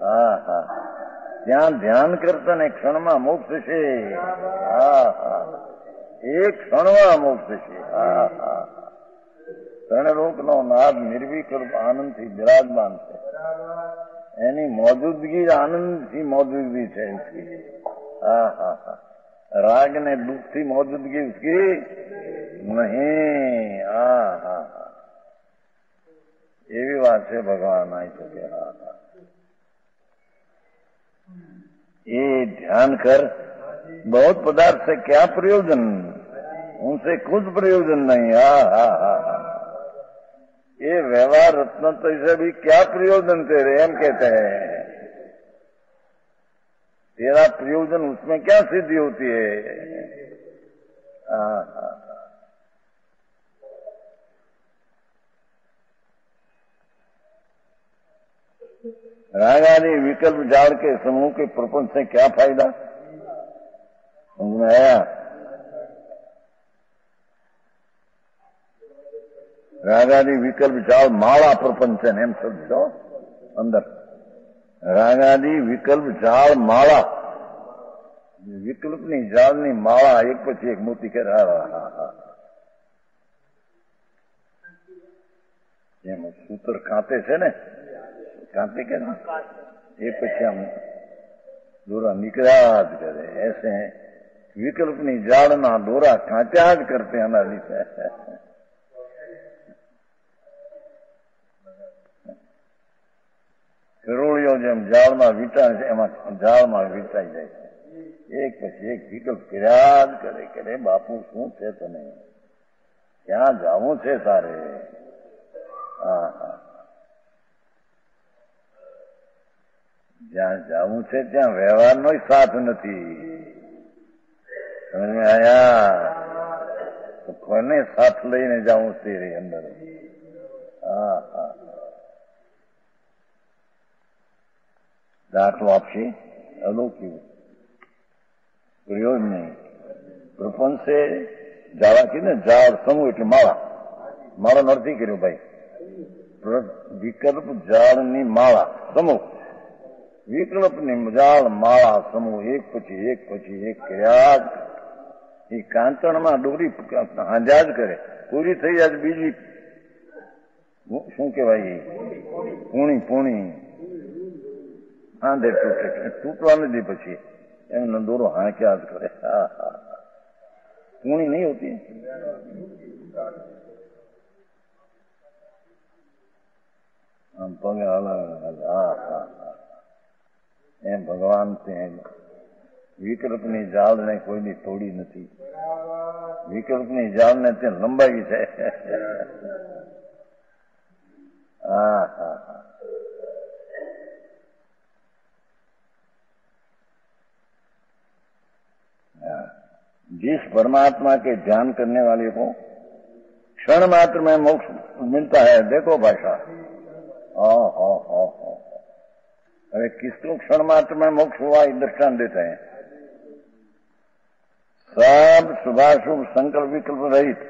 હા હા, ત્યાં ધ્યાન કરતા ને ક્ષણમાં મોક્ષ છે. હા હા, એક ક્ષણમાં મોક્ષ છે. હા હા, ત્રણલોકનો નાદ નિર્વિકલ્પ આનંદથી બિરાજમાન છે. એની મોજૂદગી આનંદથી મોજૂદગી છે. હા હા હા, રાગ ને દુઃખથી મોજૂદગી उसकी નહીં. હા હા હા, એવી વાત છે ભગવાન આવી શકે. હા હા, ये ध्यान कर. बहुत पदार्थ से क्या प्रयोजन, उनसे कुछ प्रयोजन नहीं. हाँ हाँ हाँ हाँ, ये व्यवहार रत्न तो इसे भी क्या प्रयोजन तेरे, एम कहते हैं. तेरा प्रयोजन उसमें क्या सिद्धि होती है. हाँ हाँ, राग आदि विकल्प जाड़ के समूह के प्रपंच से क्या फायदा. समझ में आया. राग आदि विकल्प जाड़ माला प्रपंच है एम समझो अंदर. राग आदि विकल्प जाड़ माला, વિકલ્પની જાળની માળા એક પછી એક મોતી કરે. એમ સૂત્ર કાંતે છે ને, કાંતે કે એ પછી આમ દોરા નીકળ્યા જ કરે. એસે વિકલ્પની જાળના દોરા કાંટ્યા જ કરતે અનાદિ છે. કરોળીઓ જેમ જાળમાં વીંટાય છે, એમાં જાળમાં વીંટાઈ જાય છે. એક પછી એક વિકલ્પ કર્યા જ કરે. કે બાપુ શું છે તને, ક્યાં જવું છે તારે. હા હા, જ્યાં જવું છે ત્યાં વ્યવહારનો સાથ નથી. સમજ આયા. તો કોને સાથ લઈને જવું તે અંદર. હા હા, દાખલો આપશે અલૌકિક પ્રયોજન નહીં. પ્રપંચ છે જાળા કીધું ને, ઝાડ સમૂહ એટલે માળા. માળા નથી કર્યું ભાઈ. વિકલ્પ ઝાડની માળા સમૂહ, વિકલ્પની ઝાડ માળા સમૂહ, એક પછી એક પછી એક કર્યા. એ કાંતણમાં દોરી હાંજા જ કરે. પૂરી થઈ જાય બીજી શું કહેવાય, પૂણી આંધે તૂટે. તૂટવા નથી પછી એમનો દોરો હાંક્યા જ કરે. હા હા, પૂણી નહીં હોતી. આમ પગે હલાવે. હા હા હા, એમ ભગવાન છે. વિકલ્પની જાળને કોઈની તોડી નથી. વિકલ્પની જાળને ત્યાં લંબાવી છે. હા હા હા. जिस परमात्मा के ध्यान करने वाले को क्षण मात्र में मोक्ष मिलता है. देखो भाषा, अरे किसको क्षण मात्र में मोक्ष हुआ ये दृष्टांत देते हैं. सब शुभाशुभ संकल्प विकल्प रहित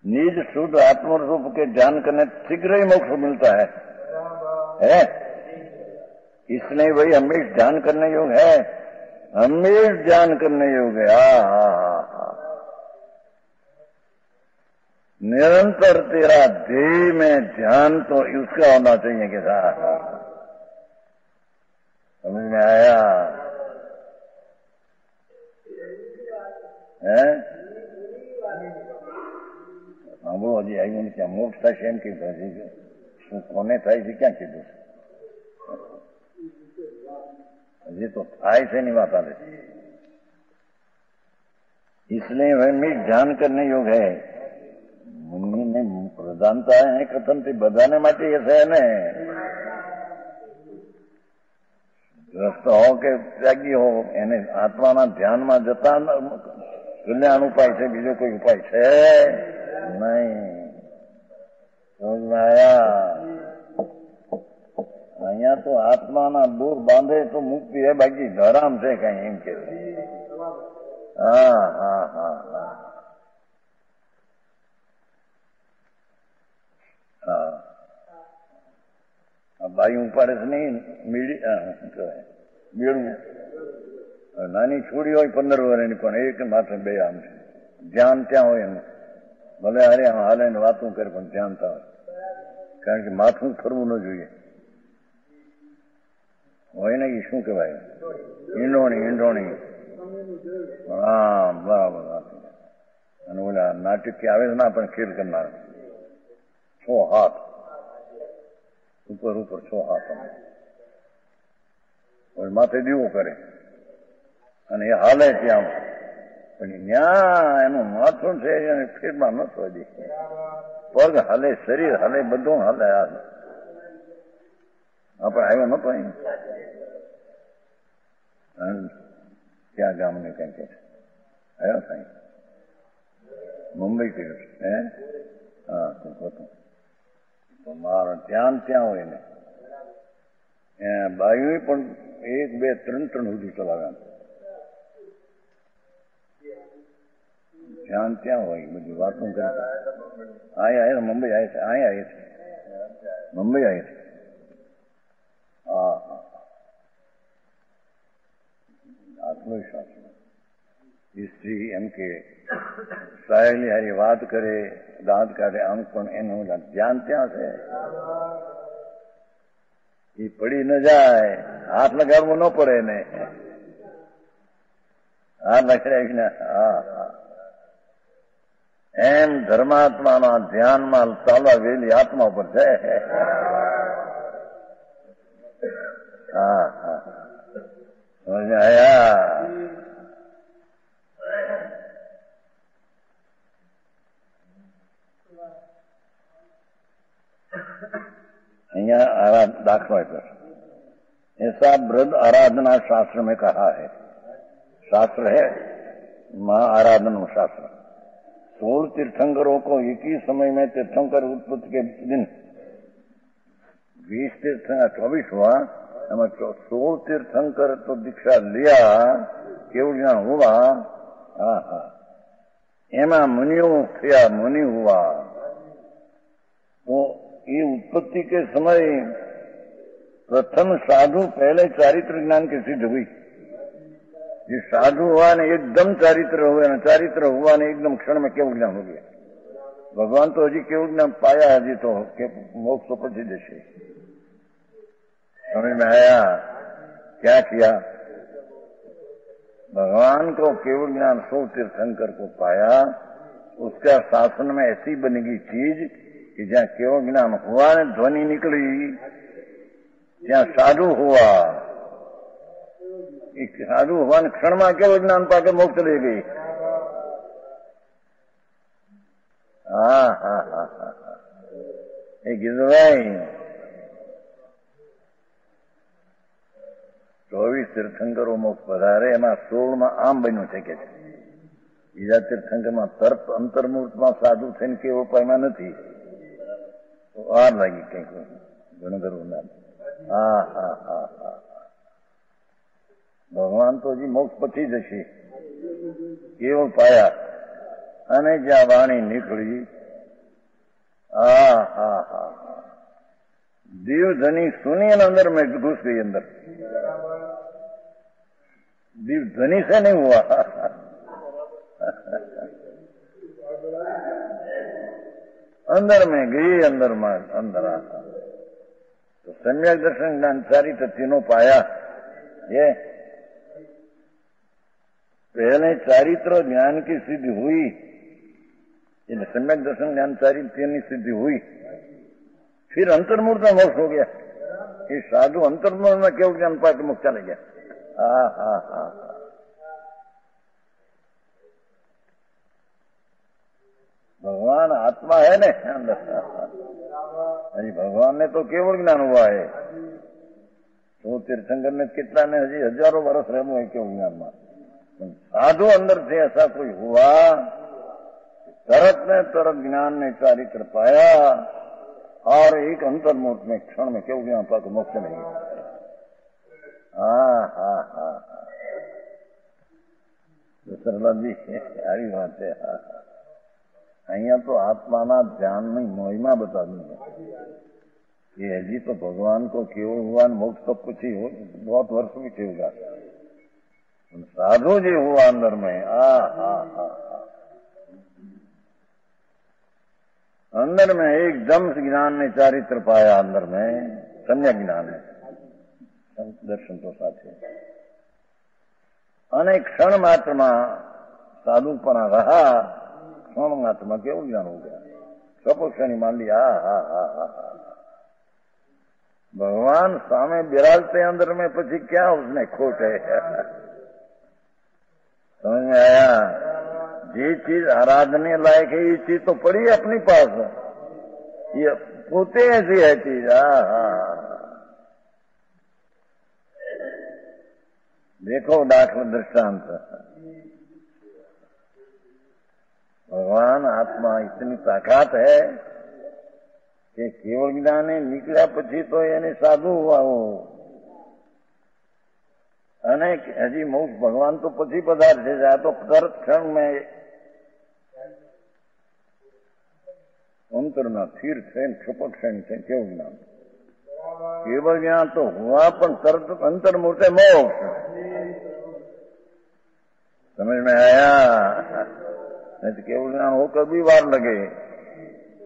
निज शुद्ध आत्मरूप के ध्यान करने शीघ्र ही मोक्ष मिलता है? इसलिए वही हमेशा ध्यान करने योग्य है. हमेशा ध्यान करने योग्य है. निरंतर तेरा ध्येय में ध्यान तो उसका होना चाहिए कि साथ. समझ में आया है? સાંભળો, હજી આવ્યું નથી. મોક્ષ થશે એમ કીધું. હજી શું કોને થાય છે ક્યાં કીધું? હજી તો થાય છે ની વાત આવે છે. इसलिए हमें ध्यान करने योग है. મુનિને પ્રધાનતા એ કથનથી બધાને માટે એ છે ને. ગ્રસ્ત હો કે ત્યાગી હો, એને આત્માના ધ્યાનમાં જતા કલ્યાણ ઉપાય છે, બીજો કોઈ ઉપાય છે નહીં. સમજમાં આયા? અહીંયા તો આત્માના દૂર બાંધે તો મુક્તિ હે, બાકી ધરામ છે કઈ, એમ કે. હા હા હા હા હા. બાઈ ઉપાડે છે નહીં બેડું. નાની છોડી હોય 15 વર્ષની, પણ એક માત્ર બે આમ છે. ધ્યાન ત્યાં હોય એનું. ભલે હારે હાલે ને વાતું કરે, પણ ધ્યાન ત્યાં હોય. કારણ કે માથું ફરવું ન જોઈએ. હોય ને એ શું કહેવાય? ઈંડોણી. હા બરાબર. અને ઓલા નાટક આવે છે ના, પણ ખેલ કરનાર 6 હાથ ઉપર 6 હાથ માથે દીવો કરે અને એ હાલે ત્યાં. પણ ત્યાં એનું માથું છે એને ફેરમાં ન થવા. પગ હાલે, શરીર હાલે, બધું હાલે. આપણે આવ્યો નતો અહીં. ક્યાં ગામને કઈ કે આવ્યો સાહેબ? મુંબઈ કર્યું છે. હા તો મારા ધ્યાન ત્યાં હોય ને. બાયું પણ 1 2 3 સુધી ચલાવ્યા. ધ્યાન ત્યાં હોય, બધી વાતો કરે. અહીંયા મુંબઈ આવે છે, અહીંયા આવે છે, મુંબઈ આવે છે. હા હા. આત્મવિશ્વાસ. સ્ત્રી એમ કે સાહેલી હારી વાત કરે, દાંત કાઢે, આમ પણ એનું ધ્યાન ત્યાં છે. એ પડી ન જાય, હાથ લગાડવું ન પડે ને. હાથ લગાડીને હા હા. એમ ધર્માત્માના ધ્યાનમાં ચાલવા વેલી આત્મા પર છે. હા હા. સમજ આયા? અહીંયા दाखलो है. ऐसा ब्रज आराधना शास्त्र में कहा है. शास्त्र है महा आराधना शास्त्र. 16 तीर्थंकरों को एक ही समय में तीर्थंकर उत्पत्ति के दिन 20 तीर्थंकर 24 हुआ. 16 तीर्थंकर तो दीक्षा लिया, केवल यहाँ हुआ. हाँ हाँ. एमा मुनियों थया, मुनि हुआ. तो ये उत्पत्ति के समय प्रथम साधु पहले चारित्र ज्ञान की सिद्ध हुई. ये साधु हुआ ने एकदम चारित्र हुआ, चारित्र हुआ ने एकदम क्षण में केवल ज्ञान हो गया. भगवान तो हजी केवल ज्ञान पाया, हजी तो मोक्ष तो પછી જશે. समझ में आया? क्या किया? भगवान को केवल ज्ञान 100 तीर्थंकर को पाया. उसका शासन में ऐसी बनेगी चीज कि जहाँ केवल ज्ञान हुआ ने ध्वनि निकली, ત્યાં સાધુ हुआ. साधु भगवान क्षण में केवल ज्ञान पाके मोक्ष ले गई। हाँ हाँ हाँ हाँ, એ કીધું ભાઈ 24 તીર્થંકરો મોક્ષ પધારે એમાં 16માં આમ બન્યું છે કે બીજા તીર્થંકરમાં તર્પ અંતર્મૂર્તમાં સાધુ થઈને કેવો ઉપાયમાં નથી, વાર લાગી કંઈક ઘણું કરવું ના. હા હા હા હા, ભગવાન તો હજી મોક્ષ પછી જશે, કેવળ પાયા અને જ્યાં વાણી નીકળી. હા હા હા, દીવ ધની સુની અને अंदर में घुस गई अंदर. દીવ ધની से नहीं हुआ, अंदर में गई, अंदर में अंदर. तो सम्यक दर्शन ज्ञान चारित्र तीनों पाया. ये पहले चारित्र ज्ञान की सिद्धि हुई, सम्यक दर्शन ज्ञान चारित्र की सिद्धि हुई, फिर अंतर्मूर्त में मोक्ष हो गया. ये साधु अंतर्मूर्त में केवल ज्ञान पाके मोक्ष चले गया. हाँ हाँ हाँ, भगवान आत्मा है ने अंदर. अजी भगवान ने तो केवल ज्ञान हुआ है. तो तीर्थंकर ने कितना ने हजी हजारों वर्ष रहना है केवल ज्ञान में. साधु अंदर से ऐसा कोई हुआ, तरत ने तरत ज्ञान ने चारित्र पाया और एक अंतर्मूर्त में क्षण में केवल ज्ञान पाकर मोक्ष नहीं. हाँ हाँ हाँ, સરલાજી આવી વાત છે. અહીંયા તો આત્માના ધ્યાનની મહિમા बतानी है कि हजी तो भगवान को केवल हुआ, मोक्ष तो कुछ ही हो, बहुत वर्ष भी होगा. साधु जी हुआ अंदर में. हाँ हाँ हाँ, अंदर में एकदम से ज्ञान ने चारित्र पाया. अंदर में सम्यक ज्ञान है, दर्शन तो साथ है. अनेक क्षण मात्र में साधुपना रहा, क्षण मात्र में केवल ज्ञान हो गया. स्वपक्षणी मान लिया. हा हा हा, भगवान सामे बिराजते अंदर में પછી क्या उसने खोट है. समझ में आया? જે चीज आराधने लायक है ये चीज तो पड़ी है अपनी पास, ये पोते ऐसी है चीज. देखो दाखला दृष्टांत, भगवान आत्मा इतनी ताकत है कि केवल ज्ञान निकला પછી तो એને સાધુ हुआ हो. અને હજી મોક્ષ ભગવાન તો પછી પધારશે. આ તો તરત ક્ષણ में अंतरना स्थिर थे, क्षपक थे केवल ज्ञान. केवल ज्ञान तो हुआ पर तरत अंतर्मूर्त मोक्ष. समझ में आया? नहीं तो केवल ज्ञान होकर भी वार लगे.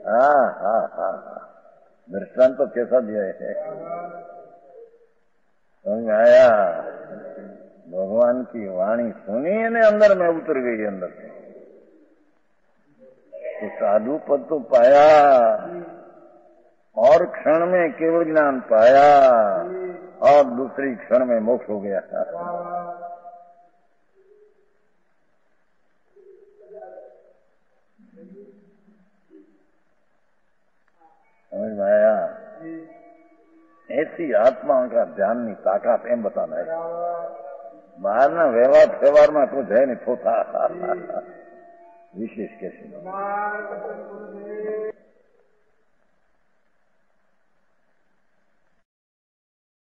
हाँ हाँ हाँ, दृष्टांत तो कैसा दिया है. समझ में आया? भगवान की वाणी सुनी ने अंदर में उतर गई. अंदर से तो साधु पद तो पाया और क्षण में केवल ज्ञान पाया और दूसरी क्षण में मोक्ष हो गया. समझ में आया? ऐसी आत्मा का ध्यान ની તાકાત એમ बताना है. બહારના વ્યવહાર में कुछ है नहीं, थोथा विशेष कैसे.